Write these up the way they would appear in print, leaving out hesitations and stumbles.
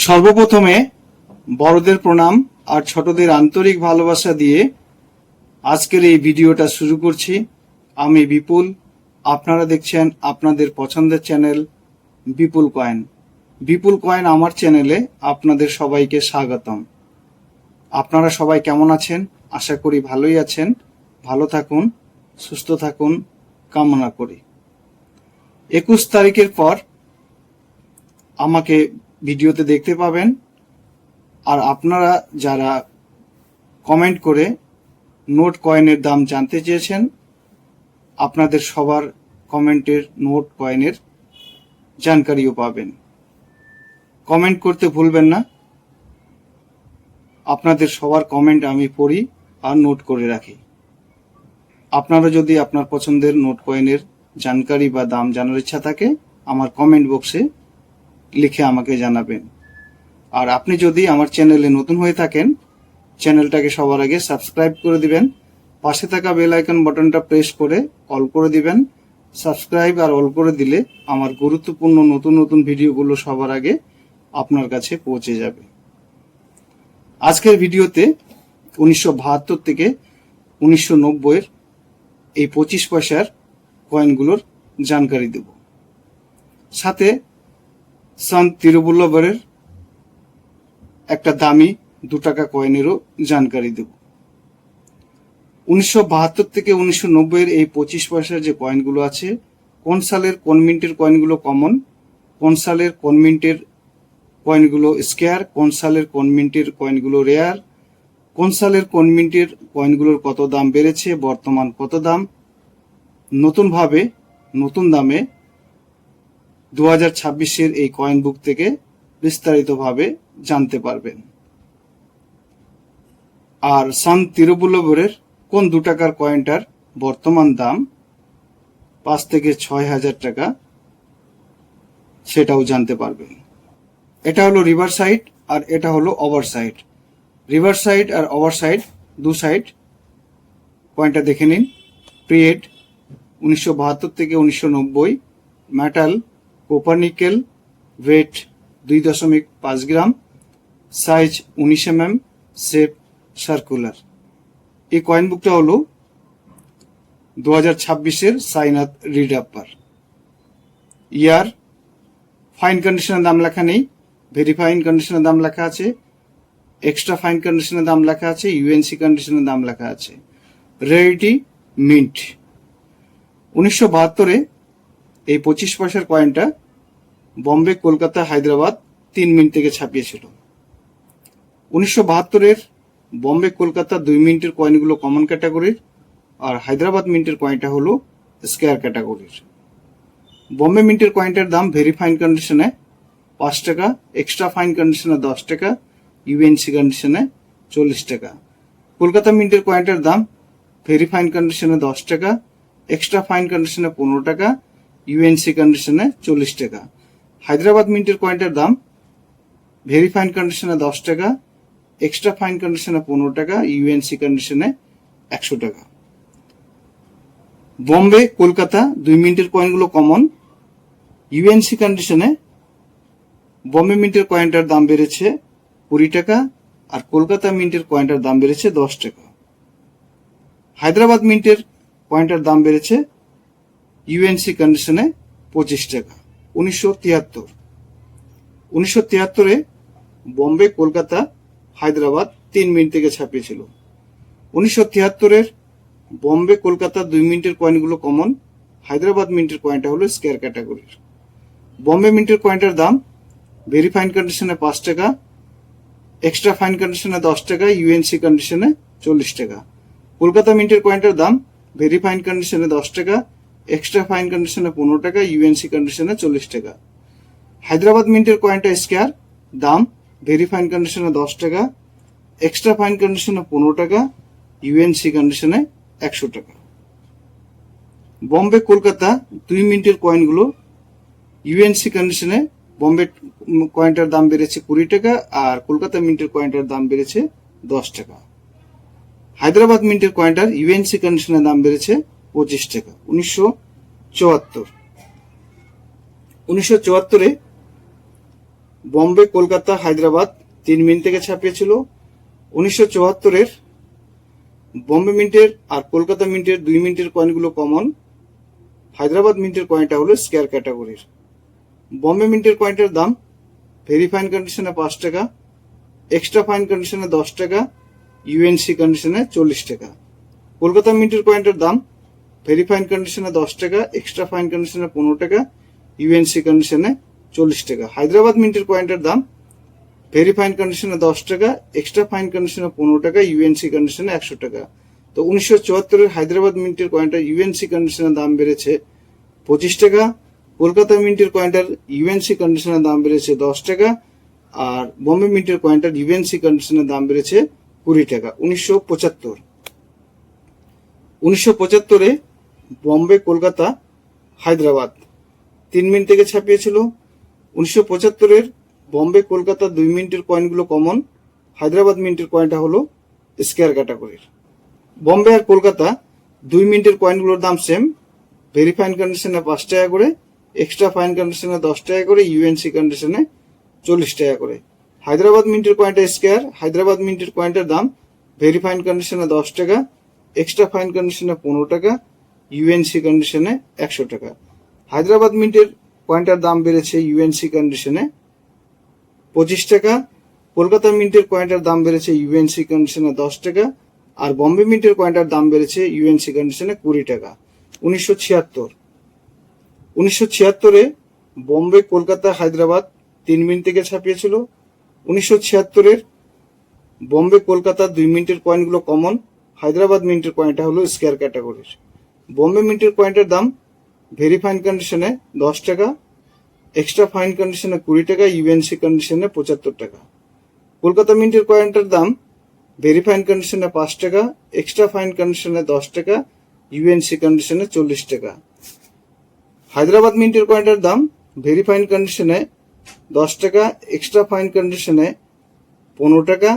সর্বপ্রথমে বড়দের প্রণাম আর ছোটদের আন্তরিক ভালোবাসা দিয়ে আজকের এই ভিডিওটা শুরু করছি। আমি বিপুল, আপনারা দেখছেন আপনাদের পছন্দের চ্যানেল বিপুল কয়েন। বিপুল কয়েন আমার চ্যানেলে আপনাদের সবাইকে স্বাগতম। আপনারা সবাই কেমন আছেন? আশা করি ভালোই আছেন। ভালো থাকুন, সুস্থ থাকুন কামনা করি। 21 তারিখের পর আমাকে ভিডিওতে দেখতে পাবেন। আর আপনারা যারা কমেন্ট করে নোট কয়েনের দাম জানতে চেয়েছেন, আপনাদের সবার কমেন্টের নোট কয়েনের জানকারিও পাবেন। কমেন্ট করতে ভুলবেন না। আপনাদের সবার কমেন্ট আমি পড়ি আর নোট করে রাখি। আপনারা যদি আপনার পছন্দের নোট কয়েনের জানকারি বা দাম জানার ইচ্ছা থাকে, আমার কমেন্ট বক্সে লিখে আমাকে জানাবেন। আর আপনি যদি আমার চ্যানেলে নতুন হয়ে থাকেন, চ্যানেলটাকে সবার আগে সাবস্ক্রাইব করে দিবেন। পাশে থাকা বেল আইকন বাটনটা প্রেস করে অল করে দিবেন। সাবস্ক্রাইব আর অল করে দিলে আমার গুরুত্বপূর্ণ নতুন নতুন ভিডিওগুলো সবার আগে আপনার কাছে পৌঁছে যাবে। আজকের ভিডিওতে 1972 থেকে 1990 এর এই 25 পয়সার কয়েনগুলোর জানকারি দেব। সাথে সন্ত তিরুবল্লভরের একটা দামি 2 টাকা কয়েনেরও জানকারি দেব। 1972 থেকে 1990 এর এই 25 পয়সার যে কয়েনগুলো আছে, কোন সালের কোন মিন্টের কয়েনগুলো কমন, কোন সালের কোন মিন্টের কয়েনগুলো স্কেয়ার, কোন সালের কোন মিন্টের কয়েনগুলো রেয়ার, কোন সালের কোন মিন্টের কয়েনগুলোর কত দাম বেড়েছে, বর্তমান কত দাম, নতুন দামে 2026 এর এই কয়েন বুক থেকে বিস্তারিতভাবে জানতে পারবেন। আর সন্ত তিরুবল্লভরের কোন 2 টাকার কয়েনটার বর্তমান দাম 5 থেকে 6,000 টাকা, সেটাও জানতে পারবেন। এটা হলো রিভার সাইড আর এটা হলো ওভার সাইড। রিভার সাইড আর ওভার সাইড দু সাইড কয়েনটা দেখে নিন। পিরিয়ড 1972 থেকে 1990, মেটাল কোপার নিকেল, ওয়েট 2.5 গ্রাম, সাইজ 19 mm, শেপ সার্কুলার। এই কয়েন বুকটা হলো 2026 এর সাইনাথ রিড আপার। ইয়ার ফাইন কন্ডিশনের দাম লেখা নেই, ভেরি ফাইন কন্ডিশনের দাম লেখা আছে, এক্সট্রা ফাইন কন্ডিশনের দাম লেখা আছে, ইউএনসি কন্ডিশনের দাম লেখা আছে। Rarity mint. 1972 এই 25 পয়সার কয়েনটা বম্বে, কলকাতা, হায়দ্রাবাদ 3 মিনিট থেকে ছাপিয়েছিল। 1972 এর বম্বে, কলকাতা 2 মিনিটের কয়েনগুলো কমন ক্যাটাগরির, আর হায়দ্রাবাদ মিন্টের কয়েনটা হলো স্কেয়ার ক্যাটাগরির। বম্বে মিন্টের কয়েনটার দাম ভেরি ফাইন কন্ডিশনে 5 টাকা, এক্সট্রা ফাইন কন্ডিশনে 10 টাকা, ইউএনসি কন্ডিশনে 40 টাকা। কলকাতা মিন্টের কয়েনটার দাম ভেরি ফাইন কন্ডিশনে 10 টাকা, এক্সট্রা ফাইন কন্ডিশনে 15 টাকা, ইউএনসি কন্ডিশনে 40 টাকা। হায়দ্রাবাদ মিন্টের কয়েনটার দাম ভেরি ফাইন কন্ডিশনে 10 টাকা, এক্সট্রা ফাইন কন্ডিশনে 15 টাকা, ইউএনসি কন্ডিশনে 100 টাকা। বম্বে, কলকাতা 2 মিনিটের কয়েনগুলো কমন। ইউএনসি কন্ডিশনে বম্বে মিন্টের কয়েনটার দাম বেড়েছে 20 টাকা, আর কলকাতা মিন্টের কয়েনটার দাম বেড়েছে 10 টাকা। হায়দ্রাবাদ মিন্টের কয়েনটার দাম বেড়েছে ইউএনসি কন্ডিশনে 25 টাকা। 1973 বম্বে, কলকাতা, হায়দ্রাবাদ 3 মিনিট থেকে ছাপিয়েছিল। 1973 বম্বে, কলকাতা 2 মিনিটের কয়েনগুলো কমন। হায়দ্রাবাদ মিন্টের কয়েনটা হলো স্কেয়ার ক্যাটাগরির। বম্বে মিন্টের কয়েনটার দাম ভেরি ফাইন কন্ডিশনে 5 টাকা, এক্সট্রা ফাইন কন্ডিশনে 10 টাকা, ইউএনসি কন্ডিশনে 40 টাকা। কলকাতা মিন্টের কয়েনটার দাম ভেরি ফাইন কন্ডিশনে 10 টাকা, এক্সট্রা ফাইন কন্ডিশনে 15 টাকা, ইউএনসি কন্ডিশনে 40 টাকা। হায়দ্রাবাদ মিন্টের কয়েনটা স্কেয়ার, দাম ভেরি ফাইন কন্ডিশনে 10 টাকা, এক্সট্রা ফাইন কন্ডিশনে 15 টাকা, ইউএনসি কন্ডিশনে 100 টাকা। বম্বে, কলকাতা 2 মিনিটের কয়েনগুলো ইউএনসি কন্ডিশনে বম্বে কয়েনটার দাম বেড়েছে 20 টাকা, আর কলকাতা মিন্টের কয়েনটার দাম বেড়েছে 10 টাকা। হায়দ্রাবাদ মিন্টের কয়েনটার ইউএনসি কন্ডিশনের দাম বেড়েছে 25 টাকা। 1974 বম্বে কলকাতা হায়দ্রাবাদ 3 মিনিট থেকে ছাপিয়েছিল। 1974-এর বম্বে মিন্টের আর কলকাতা মিন্টের 2 মিনিটের কয়েনগুলো কমন। হায়দ্রাবাদ মিন্টের কয়েনটা হলো স্কয়ার ক্যাটাগরির। বম্বে মিন্টের কয়েনটার দাম ভেরি ফাইন কন্ডিশনে 5 টাকা, এক্সট্রা ফাইন কন্ডিশনে 10 টাকা, ইউএনসি কন্ডিশনে 40 টাকা। কলকাতা মিন্টের কয়েনটার দাম ভেরি ফাইন কন্ডিশনে 10 টাকা, এক্সট্রা ফাইন কন্ডিশনে 15 টাকা, ইউএনসি কন্ডিশনে 40 টাকা। হায়দ্রাবাদ মিন্টের কয়েনটার দাম ভেরি ফাইন কন্ডিশনে 10 টাকা, এক্সট্রা ফাইন কন্ডিশনে 15 টাকা, ইউএনসি কন্ডিশনে 100 টাকা। তো 1974-এর হায়দ্রাবাদ মিন্টের কয়েনটার ইউএনসি কন্ডিশনের দাম বেড়েছে 25 টাকা, কলকাতা মিন্টের কয়েনটার ইউএনসি কন্ডিশনের দাম বেড়েছে 10 টাকা, আর বম্বে মিন্টের কয়েনটার ইউএনসি কন্ডিশনের দাম বেড়েছে 20 টাকা। 1975-এ বম্বে কলকাতা হায়দ্রাবাদ 3 মিনিট থেকে ছাপিয়েছিল। 1975-এর বম্বে কলকাতা 2 মিনিটের কয়েনগুলো কমন। হায়দ্রাবাদ মিন্টের কয়েনটা হলো স্কয়ার ক্যাটাগরির। বম্বে আর কলকাতা 2 মিনিটের কয়েনগুলোর দাম সেম, ভেরি ফাইন কন্ডিশনে 5 টাকা করে, এক্সট্রা ফাইন কন্ডিশনে 10 টাকা করে, ইউএনসি কন্ডিশনে 40 টাকা করে। হায়দ্রাবাদ মিন্টের কয়েনটা স্কয়ার, হায়দ্রাবাদ মিন্টের কয়েনটার দাম ভেরি ফাইন কন্ডিশনে 10 টাকা, এক্সট্রা ফাইন কন্ডিশনে 15 টাকা, ইউএনসি কন্ডিশনে 100 টাকা। হায়দ্রাবাদ মিন্টের কয়েনটার দাম বেড়েছে ইউএনসি কন্ডিশনে 25 টাকা, কলকাতা মিন্টের কয়েনটার দাম বেড়েছে ইউএনসি কন্ডিশনে 10 টাকা, আর বম্বে মিন্টের কয়েনটার দাম বেড়েছে ইউএনসি কন্ডিশনে 20 টাকা। 1976-এ বম্বে কলকাতা হায়দ্রাবাদ 3 মিনিট থেকে ছাপিয়েছিল। 1976-এর বম্বে কলকাতা 2 মিনিটের কয়েনগুলো কমন। হায়দ্রাবাদ মিন্টের কয়েনটা হলো স্কয়ার ক্যাটাগরির। বম্বে মিন্টের কয়েনটার দাম ভেরি ফাইন কন্ডিশনে 10 টাকা, এক্সট্রা ফাইন কন্ডিশনে 20 টাকা, ইউএনসি কন্ডিশনে 75 টাকা। কলকাতা মিন্টের কয়েনটার দাম ভেরি ফাইন কন্ডিশনে 5 টাকা, এক্সট্রা ফাইন কন্ডিশনে 10 টাকা, ইউএনসি কন্ডিশনে 40 টাকা। হায়দ্রাবাদ মিন্টের কয়েনটার দাম ভেরি ফাইন কন্ডিশনে 10 টাকা, এক্সট্রা ফাইন কন্ডিশনে 15 টাকা,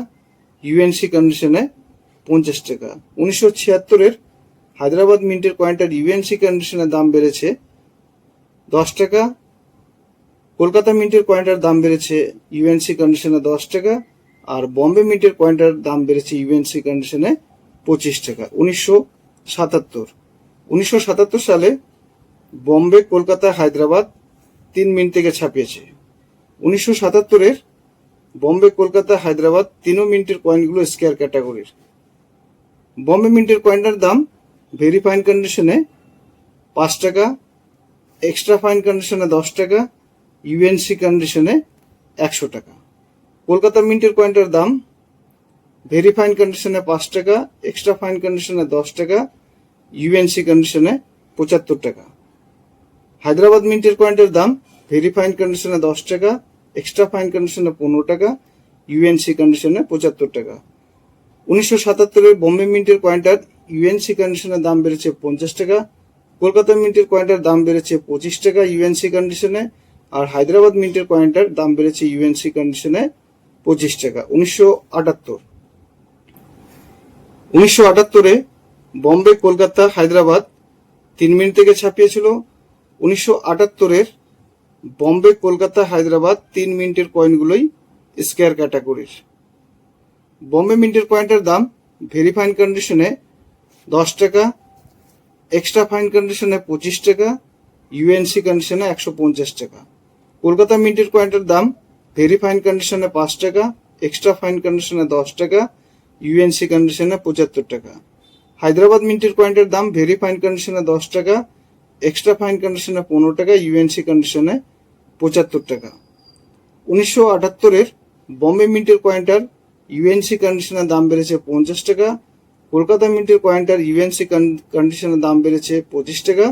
ইউএনসি কন্ডিশনে 50 টাকা। 1976-এর হায়দ্রাবাদ মিন্টের কয়েনটার ইউএনসি কন্ডিশনের দাম বেড়েছে 10 টাকা, কলকাতা মিন্টের কয়েনটার দাম বেড়েছে ইউএনসি কন্ডিশনে 10 টাকা, আর বম্বে মিন্টের কয়েনটার দাম বেড়েছে ইউএনসি কন্ডিশনে 25 টাকা। 1977 সালে বম্বে কলকাতা হায়দ্রাবাদ 3 মিনিট থেকে ছাপিয়েছে। 1977-এর বম্বে কলকাতা হায়দ্রাবাদ 3 মিনিটের কয়েনগুলো স্কয়ার ক্যাটাগরির। বম্বে মিন্টের কয়েনটার দাম ভেরি ফাইন কন্ডিশনে 5 টাকা, এক্সট্রা ফাইন কন্ডিশনে 10 টাকা, ইউএনসি কন্ডিশনে 100 টাকা। কলকাতা মিন্টের কয়েনটার দাম ভেরি ফাইন কন্ডিশনে 5 টাকা, এক্সট্রা ফাইন কন্ডিশনে 10 টাকা, ইউএনসি কন্ডিশনে 75 টাকা। হায়দ্রাবাদ মিন্টের কয়েনটার দাম ভেরি ফাইন কন্ডিশনে 10 টাকা, এক্সট্রা ফাইন কন্ডিশনে 15 টাকা, ইউএনসি কন্ডিশনে 75 টাকা। 1977-এর বম্বে মিন্টের কয়েনটার ইউএনসি কন্ডিশনের দাম বেড়েছে 50 টাকা, কলকাতা মিন্টের কয়েনটার দাম বেড়েছে 25 টাকা ইউএনসি কন্ডিশনে, আর হায়দ্রাবাদ মিন্টের কয়েনটার দাম বেড়েছে ইউএনসি কন্ডিশনে 25 টাকা। 1978-এ বম্বে কলকাতা হায়দ্রাবাদ 3 মিনিট থেকে ছাপিয়েছিল। 1978-এর বম্বে কলকাতা হায়দ্রাবাদ 3 মিনিটের কয়েনগুলোই স্কয়ার ক্যাটাগরির। বম্বে মিন্টের কয়েনটার দাম ভেরি ফাইন কন্ডিশনে 10 টাকা, এক্সট্রা ফাইন কন্ডিশনে 25 টাকা, ইউএনসি কন্ডিশনে 150 টাকা। কলকাতা মিন্টের কয়েনটার দাম ভেরি ফাইন কন্ডিশনে 5 টাকা, এক্সট্রা ফাইন কন্ডিশনে 10 টাকা, ইউএনসি কন্ডিশনে 75 টাকা। হায়দ্রাবাদ মিন্টের কয়েনটার দাম ভেরি ফাইন কন্ডিশনে 10 টাকা, এক্সট্রা ফাইন কন্ডিশনে 15 টাকা, ইউএনসি কন্ডিশনে 75 টাকা। 1978-এর বম্বে মিন্টের কয়েনটার ইউএনসি কন্ডিশনের দাম বেড়েছে 50 টাকা, কলকাতা মিন্টের কয়েনটার ইউএনসি কন্ডিশনের দাম বেড়েছে 25 টাকা,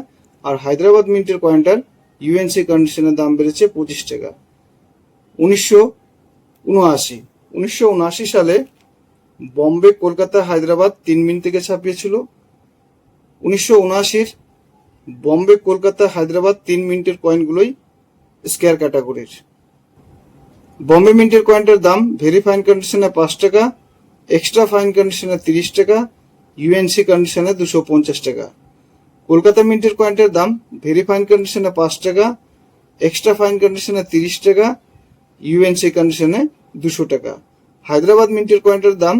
আর হায়দ্রাবাদ মিন্টের কয়েনটার ইউএনসি কন্ডিশনের দাম বেড়েছে 25 টাকা। 1979 সালে বম্বে কলকাতা হায়দ্রাবাদ 3 মিনিট থেকে ছাপিয়েছিল। 1979-এর বম্বে কলকাতা হায়দ্রাবাদ 3 মিনিটের কয়েনগুলোই স্কয়ার ক্যাটাগরির। বম্বে মিন্টের কয়েনটার দাম ভেরি ফাইন কন্ডিশনে 5 টাকা, এক্সট্রা ফাইন কন্ডিশনে 30 টাকা, ইউএনসি কন্ডিশনে 250 টাকা। কলকাতা মিন্টের কয়েনটার দাম ভেরি ফাইন কন্ডিশনে 5 টাকা, এক্সট্রা ফাইন কন্ডিশনে 30 টাকা, ইউএনসি কন্ডিশনে 200 টাকা। হায়দ্রাবাদ মিন্টের কয়েনটার দাম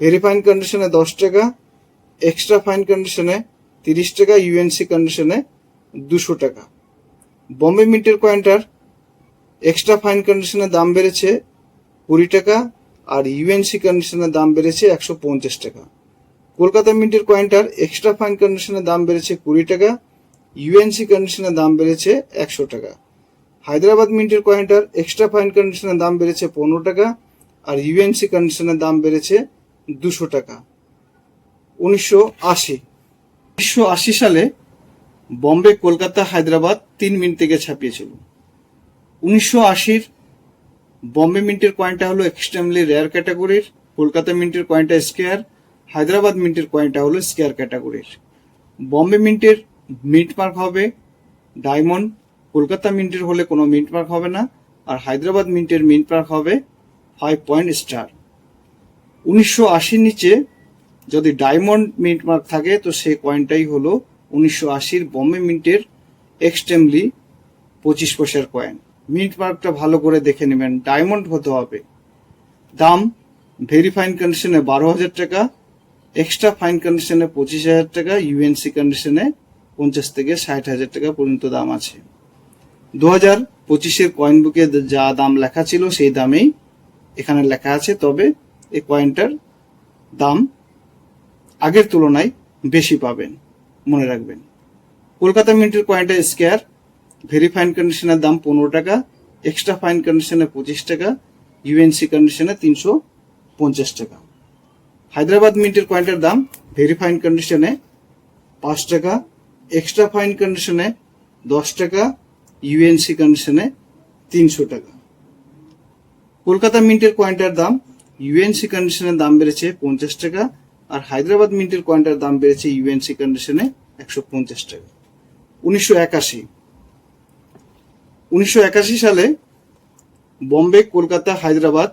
ভেরি ফাইন কন্ডিশনে 10 টাকা, এক্সট্রা ফাইন কন্ডিশনে 30 টাকা, ইউএনসি কন্ডিশনে 200 টাকা। বম্বে মিন্টের কয়েনটার এক্সট্রা ফাইন কন্ডিশনের দাম বেড়েছে 20 টাকা, আর ইউএনসি কন্ডিশনের দাম বেড়েছে 150 টাকা। কলকাতা মিন্টের কয়েনটার এক্সট্রা ফাইন কন্ডিশনের দাম বেড়েছে 20 টাকা, ইউএনসি কন্ডিশনের দাম বেড়েছে 100 টাকা। হায়দ্রাবাদ মিন্টের কয়েনটার এক্সট্রা ফাইন কন্ডিশনের দাম বেড়েছে 15 টাকা, আর ইউএনসি কন্ডিশনের দাম বেড়েছে 200 টাকা। 1980 সালে বম্বে, কলকাতা, হায়দ্রাবাদ 3 মিন্ট থেকে ছাপিয়েছিল। 1980 বম্বে মিন্টের কয়েনটা হলো এক্সট্রিমলি রেয়ার ক্যাটাগরির, কলকাতা মিন্টের কয়েনটা স্কেয়ার, হায়দ্রাবাদ মিন্টের কয়েনটা হলো স্কেয়ার ক্যাটাগরির। বম্বে মিন্টের মিন্ট মার্ক হবে ডায়মন্ড, কলকাতা মিন্টের হলে কোনো মিন্ট মার্ক হবে না, আর হায়দ্রাবাদ মিন্টের মিন্ট মার্ক হবে 5 পয়েন্ট স্টার। 1980 নিচে যদি ডায়মন্ড মিন্ট মার্ক থাকে তো সেই কয়েনটাই হলো 1980 বম্বে মিন্টের এক্সট্রিমলি 25 পয়সার কয়েন। মিন্ট মার্কটা ভালো করে দেখে নেবেন, ডায়মন্ড হতে হবে। দাম ভেরি ফাইন কন্ডিশনে 12,000 টাকা, এক্সট্রা ফাইন কন্ডিশনে 25,000 টাকা, ইউএনসি কন্ডিশনে 50 থেকে 60,000 টাকা পর্যন্ত দাম আছে। 2025 কয়েন বুকে যা দাম লেখা ছিল সেই দামেই এখানে লেখা আছে, তবে এই কয়েনটার দাম আগের তুলনায় বেশি পাবেন, মনে রাখবেন। কলকাতা মিন্টের কয়েনটা স্কেয়ার, ভেরি ফাইন কন্ডিশনের দাম 15 টাকা, এক্সট্রা ফাইন কন্ডিশনে 25 টাকা, ইউএনসি কন্ডিশনে 350 টাকা। হায়দ্রাবাদ মিন্টের কয়েনটার দাম ভেরি ফাইন কন্ডিশনে 5 টাকা, এক্সট্রা ফাইন কন্ডিশনে 10 টাকা, ইউএনসি কন্ডিশনে 300 টাকা। কলকাতা মিন্টের কয়েনটার দাম ইউএনসি কন্ডিশনের দাম বেড়েছে 50 টাকা, আর হায়দ্রাবাদ মিন্টের কয়েনটার দাম বেড়েছে ইউএনসি কন্ডিশনে 150 টাকা। 1981 সালে বম্বে, কলকাতা, হায়দ্রাবাদ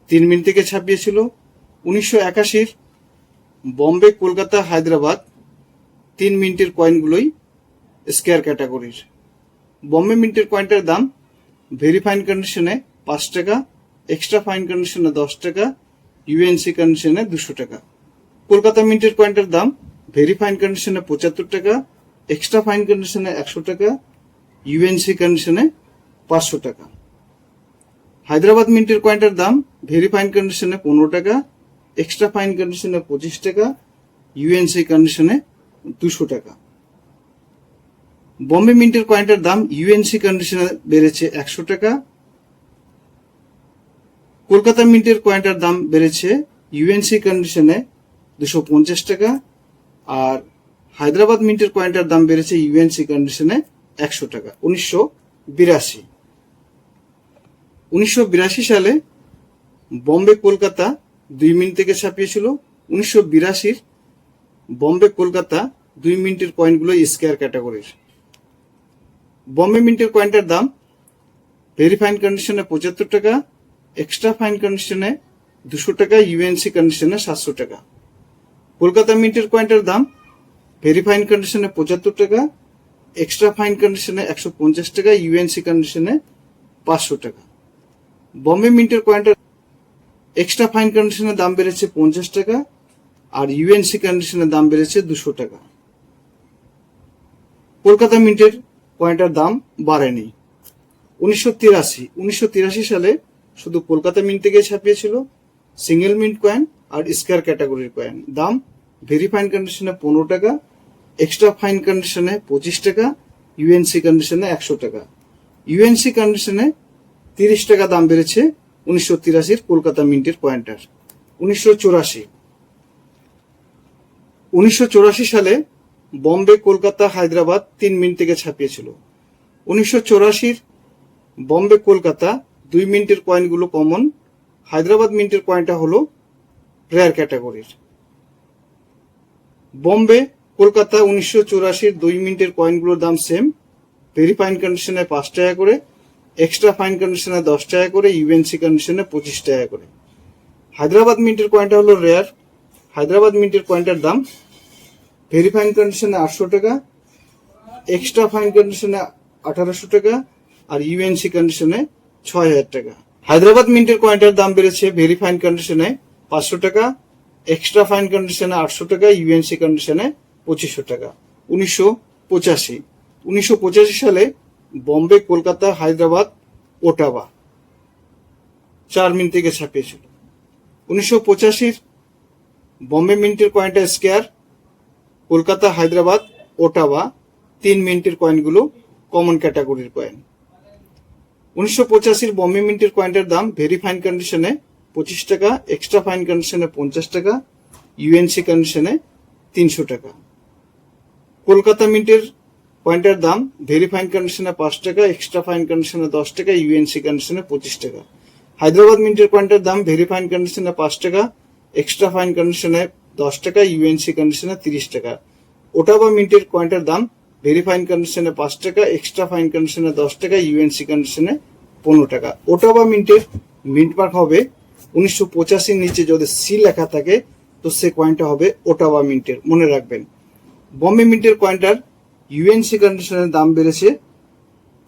3 মিনিট থেকে ছাপিয়েছিল। 1981 বম্বে, কলকাতা, হায়দ্রাবাদ 3 মিনিটের কয়েনগুলোই স্কেয়ার ক্যাটাগরির। বম্বে মিন্টের কয়েনটার দাম ভেরি ফাইন কন্ডিশনে 5 টাকা, এক্সট্রা ফাইন কন্ডিশনে 10 টাকা, ইউএনসি কন্ডিশনে 200 টাকা। কলকাতা মিন্টের কয়েনটার দাম ভেরি ফাইন কন্ডিশনে 75 টাকা, এক্সট্রা ফাইন কন্ডিশনে 100 টাকা, ইউএনসি কন্ডিশনে 500 টাকা। হায়দ্রাবাদ মিন্টের কয়েনটার দাম ভেরি ফাইন কন্ডিশনে 15 টাকা, এক্সট্রা ফাইন কন্ডিশনে 25 টাকা, ইউএনসি কন্ডিশনে 200 টাকা। বম্বে মিন্টের কয়েনটার দাম ইউএনসি কন্ডিশনে বেড়েছে 100 টাকা, কলকাতা মিন্টের কয়েনটার দাম বেড়েছে ইউএনসি কন্ডিশনে 250 টাকা, আর হায়দ্রাবাদ মিন্টের কয়েনটার দাম বেড়েছে ইউএনসি কন্ডিশনে 100 টাকা। 1982 সালে বম্বে, কলকাতা 2 মিনিট থেকে ছাপিয়েছিল। 1982 বম্বে, কলকাতা 2 মিনিটের কয়েনগুলো স্কেয়ার ক্যাটাগরির। বম্বে মিন্টের কয়েনটার দাম ভেরি ফাইন কন্ডিশনে 75 টাকা, এক্সট্রা ফাইন কন্ডিশনে 200 টাকা, ইউএনসি কন্ডিশনে 700 টাকা। কলকাতা মিন্টের কয়েনটার দাম ভেরি ফাইন কন্ডিশনে 75 টাকা, এক্সট্রা ফাইন কন্ডিশনে 150 টাকা, ইউএনসি কন্ডিশনে 500 টাকা। বম্বে মিন্টের কয়েনটার এক্সট্রা ফাইন কন্ডিশনের দাম বেড়েছে 50 টাকা, আর ইউএনসি কন্ডিশনের দাম বেড়েছে 200 টাকা। কলকাতা মিন্টের কয়েনটার দাম বাড়েনি। 1983 সালে শুধু কলকাতা মিন্ট থেকে ছাপিয়েছিল সিঙ্গেল মিন্ট কয়েন আর স্কয়ার ক্যাটাগরির কয়েন। দাম ভেরি ফাইন কন্ডিশনে 15 টাকা, এক্সট্রা ফাইন কন্ডিশনে 25 টাকা, ইউএনসি কন্ডিশনে 100 টাকা। ইউএনসি কন্ডিশনে 30 টাকা দাম বেড়েছে 1983 কলকাতা মিন্টের কয়েনটার। 1984 সালে বম্বে, কলকাতা, হায়দ্রাবাদ 3 মিনিট থেকে ছাপিয়েছিল। 1984 বম্বে, কলকাতা 2 মিনিটের কয়েনগুলো কমন, হায়দ্রাবাদ মিন্টের কয়েনটা হলো রেয়ার ক্যাটাগরির। বম্বে, কলকাতা 1984 2 মিনিটের কয়েনগুলোর দাম সেম, ভেরি ফাইন কন্ডিশনে 5 টাকা করে, এক্সট্রা ফাইন কন্ডিশনে 10 টাকা করে, ইউএনসি কন্ডিশনে 25 টাকা করে। হায়দ্রাবাদ মিন্টের কয়েনটা হলো রেয়ার। হায়দ্রাবাদ মিন্টের কয়েনটার দাম ভেরি ফাইন কন্ডিশনে 800 টাকা, এক্সট্রা ফাইন কন্ডিশনে 1800 টাকা, আর ইউএনসি কন্ডিশনে 6,000 টাকা। হায়দ্রাবাদ মিন্টের কয়েনটার দাম বেড়েছে ভেরি ফাইন কন্ডিশনে 500 টাকা, এক্সট্রা ফাইন কন্ডিশনে 800 টাকা, ইউএনসি কন্ডিশনে 2500 টাকা। 1985 সালে বম্বে, কলকাতা, হায়দ্রাবাদ, ওটাবা 4 মিন্ট থেকে ছাপিয়েছিল। 1985 বম্বে মিন্টের কয়েনটা স্কয়ার, কলকাতা, হায়দ্রাবাদ, ওটাবা 3 মিনিটের কয়েনগুলো কমন ক্যাটাগরির কয়েন। 1985 বম্বে মিন্টের কয়েনটার দাম ভেরি ফাইন কন্ডিশনে 25 টাকা, এক্সট্রা ফাইন কন্ডিশনে 50 টাকা, ইউএনসি কন্ডিশনে 300 টাকা। কলকাতা মিন্টের কয়েনটার দাম ভেরি ফাইন কন্ডিশনে 5 টাকা, এক্সট্রা ফাইন কন্ডিশনে 10 টাকা, ইউএনসি কন্ডিশনে 25 টাকা। হায়দ্রাবাদ মিন্টের কয়েনটার দাম ভেরি ফাইন কন্ডিশনে 5 টাকা, এক্সট্রা ফাইন কন্ডিশনে 10 টাকা, ইউএনসি কন্ডিশনে 30 টাকা। ওটাবা মিন্টের কয়েনটার দাম ভেরি ফাইন কন্ডিশনে 5 টাকা, এক্সট্রা ফাইন কন্ডিশনে 10 টাকা, ইউএনসি কন্ডিশনে 15 টাকা। ওটাবা মিন্টের মিন্ট মার্ক হবে 1985 নিচে যদি সি লেখা থাকে তো সে কয়েনটা হবে ওটাবা মিন্টের, মনে রাখবেন। বম্বে মিন্টের কয়েনটার ইউএনসি কন্ডিশনের দাম বেড়েছে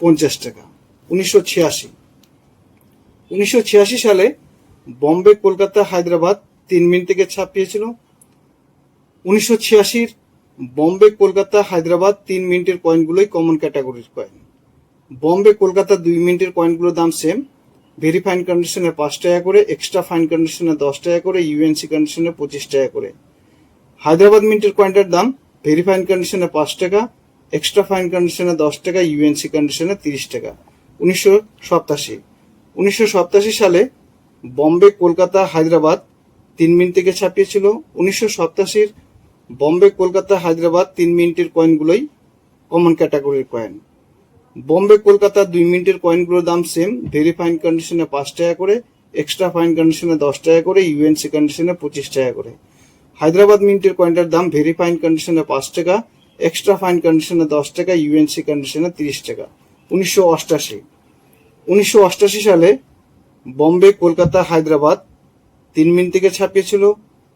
50 টাকা। 1986 সালে বম্বে, কলকাতা, হায়দ্রাবাদ 3 মিনিট থেকে ছাপিয়েছিল। 1986 বম্বে, কলকাতা, হায়দ্রাবাদ 3 মিনিটের কয়েনগুলোই কমন ক্যাটাগরির কয়েন। বম্বে, কলকাতা 2 মিনিটের কয়েনগুলোর দাম সেম, ভেরি ফাইন কন্ডিশনে 5 টাকা করে, এক্সট্রা ফাইন কন্ডিশনে 10 টাকা করে, ইউএনসি কন্ডিশনে 25 টাকা করে। হায়দ্রাবাদ মিন্টের কয়েনটার দাম ভেরি ফাইন কন্ডিশনে 5 টাকা, এক্সট্রা ফাইন কন্ডিশনে 10 টাকা, ইউএনসি কন্ডিশনে 30 টাকা। 1987 সালে বম্বে, কলকাতা, হায়দ্রাবাদ 3 মিনিট থেকে ছাপিয়েছিল। 1987 বম্বে, কলকাতা, হায়দ্রাবাদ 3 মিনিটের কয়েনগুলোই কমন ক্যাটাগরির কয়েন। বম্বে, কলকাতা 2 মিনিটের কয়েনগুলোর দাম সেম, ভেরি ফাইন কন্ডিশনে 5 টাকা করে, এক্সট্রা ফাইন কন্ডিশনে 10 টাকা করে, ইউএনসি কন্ডিশনে 25 টাকা করে। হায়দ্রাবাদ মিন্টের কয়েনটার দাম ভেরি ফাইন কন্ডিশনে 5 টাকা, এক্সট্রা ফাইন কন্ডিশনে 10 টাকা, ইউএনসি কন্ডিশনে 30 টাকা। 1988 সালে বম্বে, কলকাতা, হায়দ্রাবাদ 3 মিনিট থেকে ছাপিয়েছিল।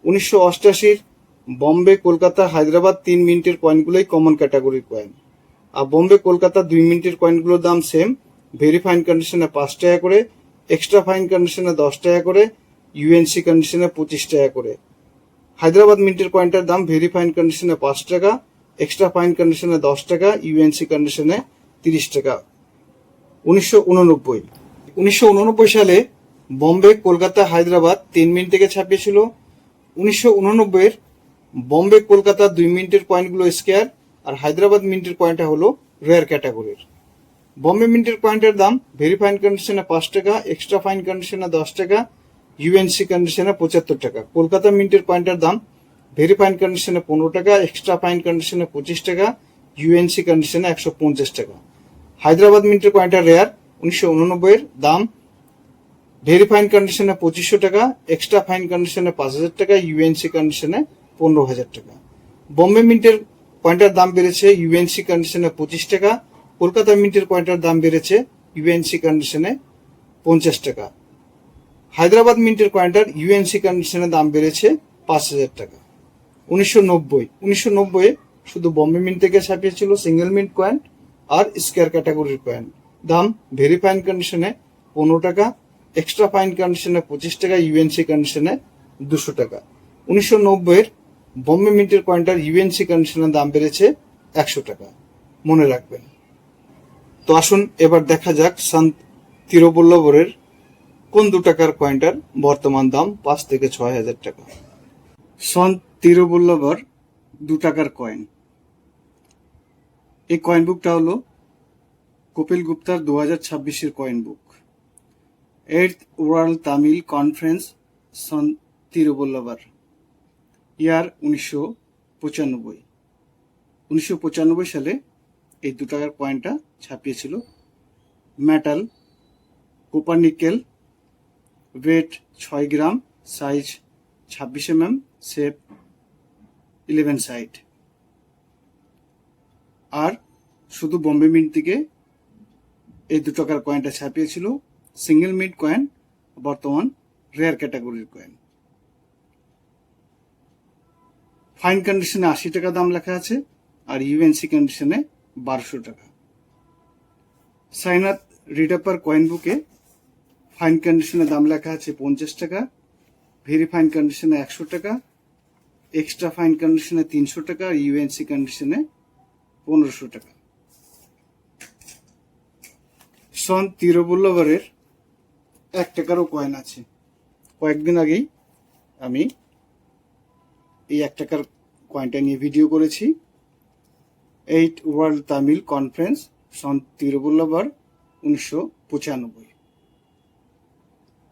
1988 বম্বে, কলকাতা, হায়দ্রাবাদ 3 মিনিটের কয়েনগুলোই কমন ক্যাটাগরির কয়েন। আর বম্বে, কলকাতা 2 মিনিটের কয়েনগুলোর দাম সেম, ভেরি ফাইন কন্ডিশনে 5 টাকা করে, এক্সট্রা ফাইন কন্ডিশনে 10 টাকা করে, ইউএনসি কন্ডিশনে 25 টাকা করে। হায়দ্রাবাদ মিন্টের কয়েনটার দাম ভেরি ফাইন কন্ডিশনে 5 টাকা, এক্সট্রা ফাইন কন্ডিশনে 10 টাকা, ইউএনসি কন্ডিশনে 30 টাকা। 1989 সালে বম্বে, কলকাতা, হায়দ্রাবাদ 3 মিনিট থেকে ছাপিয়েছিল। 1989 বম্বে, কলকাতা 2 মিনিটের কয়েনগুলো স্কয়ার, আর হায়দ্রাবাদ মিন্টের কয়েনটা হলো রেয়ার ক্যাটাগরির। বম্বে মিন্টের কয়েনটার দাম ভেরি ফাইন কন্ডিশনে 5 টাকা, এক্সট্রা ফাইন কন্ডিশনে 10 টাকা, ইউএনসি কন্ডিশনে 75 টাকা। কলকাতা মিন্টের কয়েনটার দাম ভেরি ফাইন কন্ডিশনে 15 টাকা, এক্সট্রা ফাইন কন্ডিশনে 25 টাকা, ইউএনসি কন্ডিশনে 150 টাকা। হায়দ্রাবাদ মিন্টের কয়েনটা রেয়ার, 1989 দাম ভেরি ফাইন কন্ডিশনে 2500 টাকা, এক্সট্রা ফাইন কন্ডিশনে 5000 টাকা, ইউএনসি কন্ডিশনে 15,000 টাকা। বম্বে মিন্টের কয়েনটার দাম বেড়েছে ইউএনসি কন্ডিশনে 25 টাকা, কলকাতা মিন্টের কয়েনটার দাম বেড়েছে ইউএনসি কন্ডিশনে 50 টাকা। হায়দ্রাবাদ মিন্টের কয়েনটার ইউএনসি কন্ডিশনে দাম বেড়েছে 5,000 টাকা। 1990 শুধু বম্বে মিন্ট থেকে ছাপিয়েছিল সিঙ্গেল মিন্ট কয়েন আর স্কয়ার ক্যাটাগরির কয়েন। দাম ভেরি ফাইন কন্ডিশনে 15 টাকা, এক্সট্রা ফাইন কন্ডিশনে 25 টাকা, ইউএনসি কন্ডিশনে 200 টাকা। 1990 বম্বে মিন্টের কয়েনটার ইউএনসি কন্ডিশনের দাম বেড়েছে 100 টাকা, মনে রাখবেন। তো আসুন এবার দেখা যাক সন্ত তিরুবল্লভরের কোন 2 টাকার কয়েনটার বর্তমান দাম 5 থেকে 6,000 টাকা। সন্ত তিরুবল্লভর 2 টাকার কয়েন। এই কয়েন বুকটা হলো কপিল গুপ্তার 2026 কয়েন বুক। 8th ওয়ার্ল্ড তামিল কনফারেন্স সন্ত তিরুবল্লভর, ইয়ার 1995। 1995 সালে এই 2 টাকার কয়েনটা ছাপিয়েছিল। মেটাল কোপার নিকেল, ওয়েট 6 গ্রাম, সাইজ 26 mm, শেপ 11 সাইড। আর শুধু বম্বে মিন্ট থেকে এই 2 টাকার কয়েনটা ছাপিয়েছিল। সিঙ্গেল মিন্ট কয়েন, বর্তমান রেয়ার ক্যাটাগরির কয়েন। ফাইন কন্ডিশনে 80 টাকা দাম লেখা আছে, আর ইউএনসি কন্ডিশনে 1200 টাকা। রিডাপার কয়েন বুকে ফাইন কন্ডিশনের দাম লেখা আছে 50 টাকা, ভেরি ফাইন কন্ডিশনে 100 টাকা, এক্সট্রা ফাইন কন্ডিশনে 300 টাকা, আর ইউএনসি কন্ডিশনে 1500 টাকা। সন তিরুবল্লভরের 1 টাকারও কয়েন আছে। কয়েকদিন আগেই আমি এই 1 টাকার কয়েনটা নিয়ে ভিডিও করেছি। 8 ওয়ার্ল্ড তামিল কনফারেন্স সন Thiruvalluvar 1995।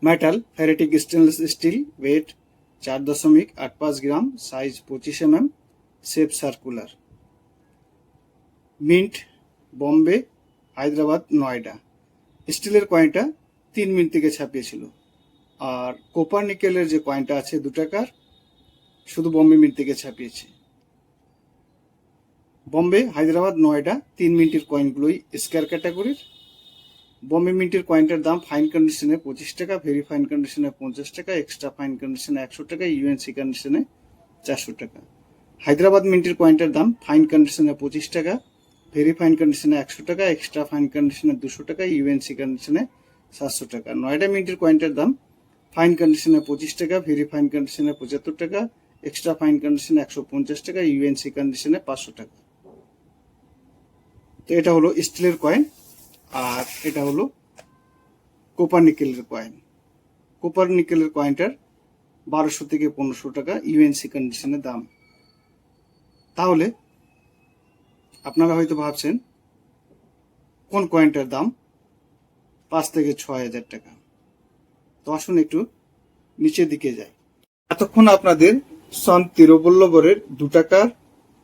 Metal ferritic stainless steel, weight 4.85 gram, size 25 mm, shape circular. Mint Bombay, Hyderabad, Noida. স্টিলের কয়েনটা 3 মিনিট থেকে ছাপিয়েছিল। আর কোপার নিকেলের যে কয়েনটা আছে 2 টাকার, শুধু বম্বে মিন্ট থেকে ছাপিয়েছে। বম্বে, হায়দ্রাবাদ, নয়ডা 3 মিনিটের কয়েনগুলোই স্কয়ার ক্যাটাগরির। বম্বে মিন্টের কয়েনটার দাম ফাইন কন্ডিশনে 25 টাকা, ভেরি ফাইন কন্ডিশনে 50 টাকা, এক্সট্রা ফাইন কন্ডিশনে 100 টাকা, ইউএনসি কন্ডিশনে 400 টাকা। হায়দ্রাবাদ মিন্টের কয়েনটার দাম ফাইন কন্ডিশনে 25 টাকা, ভেরি ফাইন কন্ডিশনে 100 টাকা, এক্সট্রা ফাইন কন্ডিশনে 200 টাকা, ইউএনসি কন্ডিশনে 700 টাকা। নয়ডা মিন্টের কয়েনটার দাম ফাইন কন্ডিশনে 25 টাকা, ভেরি ফাইন কন্ডিশনে 75 টাকা, এক্সট্রা ফাইন কন্ডিশনে 150 টাকা, ইউএনসি কন্ডিশনে 500 টাকা। তো এটা হলো স্টিলের কয়েন, আর এটা হলো কোপার নিকেলের কয়েন। কোপার নিকেলের কয়েনটার 1200 থেকে 1500 টাকা ইউএনসি কন্ডিশনের দাম। তাহলে আপনারা হয়তো ভাবছেন কোন কয়েনটার দাম 5 থেকে 6000 টাকা। তো আসুন একটু নিচের দিকে যাই। এতক্ষণ আপনাদের সন তিরুবল্লভরের 2 টাকার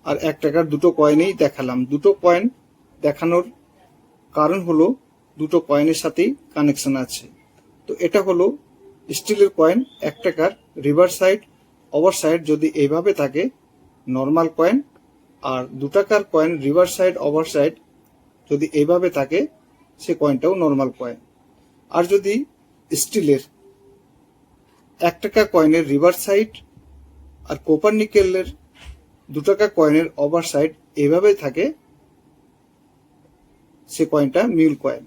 আর 1 টাকার দুটো কয়েনেই দেখালাম। দুটো কয়েন দেখানোর কারণ হলো দুটো কয়েনের সাথেই কানেকশন আছে। তো এটা হলো স্টিলের কয়েন 1 টাকার, রিভার সাইড ওভার সাইড যদি এইভাবে থাকে নর্মাল কয়েন, আর 2 টাকার coin river side over side যদি এইভাবে থাকে সে কয়েনটাও নর্মাল কয়েন। আর যদি স্টিলের 1 টাকা কয়েনের রিভার সাইড আর কোপার নিকেলের 2 টাকা কয়েনের ওভার সাইড এইভাবে থাকে সে কয়েনটা মিউল কয়েন।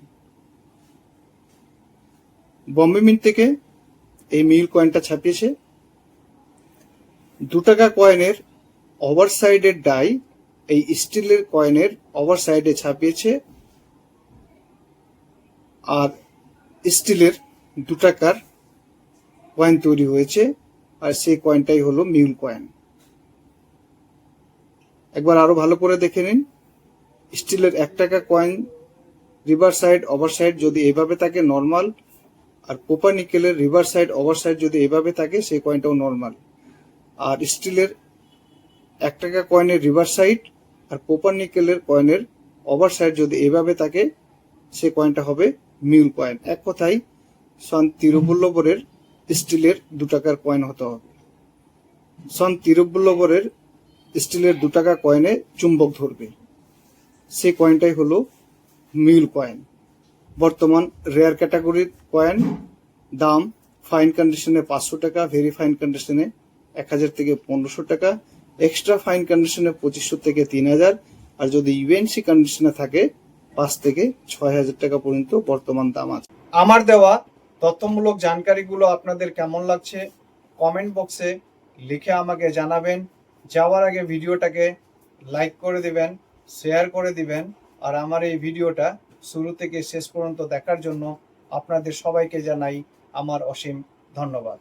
বম্বে মিন্ট থেকে এই মিউল কয়েনটা ছাপিয়েছে। 2 টাকা কয়েনের ওভার সাইডের ডাই এই স্টিলের কয়েনের ওভার সাইডে ছাপিয়েছে, আর স্টিলের 2 টাকার কয়েন তৈরি হয়েছে, আর সেই কয়েনটাই হলো মিউল কয়েন। একবার আরো ভালো করে দেখে নিন। স্টিলের 1 টাকা coin river side over side যদি এইভাবে থাকে নর্মাল, আর কোপার নিকেলের রিভার সাইড ওভার সাইড যদি এইভাবে থাকে সেই কয়েনটাও নর্মাল। আর স্টিলের 1 টাকা কয়েনের রিভার সাইড আর কোপার নিকেলের কয়েনের ওভার সাইড যদি এইভাবে থাকে সেই কয়েনটা হবে মিউল কয়েন। এক কথায় সন তিরুবল্লভরের স্টিলের 2 টাকার কয়েন হতে হবে। সন তিরুবল্লভরের স্টিলের 2 টাকা কয়েনে চুম্বক ধরবে, সেই কয়েনটাই হলো মিউল কয়েন। বর্তমান রেয়ার ক্যাটাগরির কয়েন, দাম ফাইন কন্ডিশনে 500 টাকা, ভেরি ফাইন কন্ডিশনে 1000 থেকে 1500 টাকা, এক্সট্রা ফাইন কন্ডিশনে 2500 থেকে 3000, আর যদি ইউএনসি কন্ডিশনে থাকে 5 থেকে 6000 টাকা পর্যন্ত বর্তমান দাম আছে। আমার দেওয়া তথ্যমূলক জানকারিগুলো আপনাদের কেমন লাগছে কমেন্ট বক্সে লিখে আমাকে জানাবেন। যাওয়ার আগে ভিডিওটাকে লাইক করে দিবেন, শেয়ার করে দিবেন, আর আমার এই ভিডিওটা শুরু থেকে শেষ পর্যন্ত দেখার জন্য আপনাদের সবাইকে জানাই আমার অসীম ধন্যবাদ।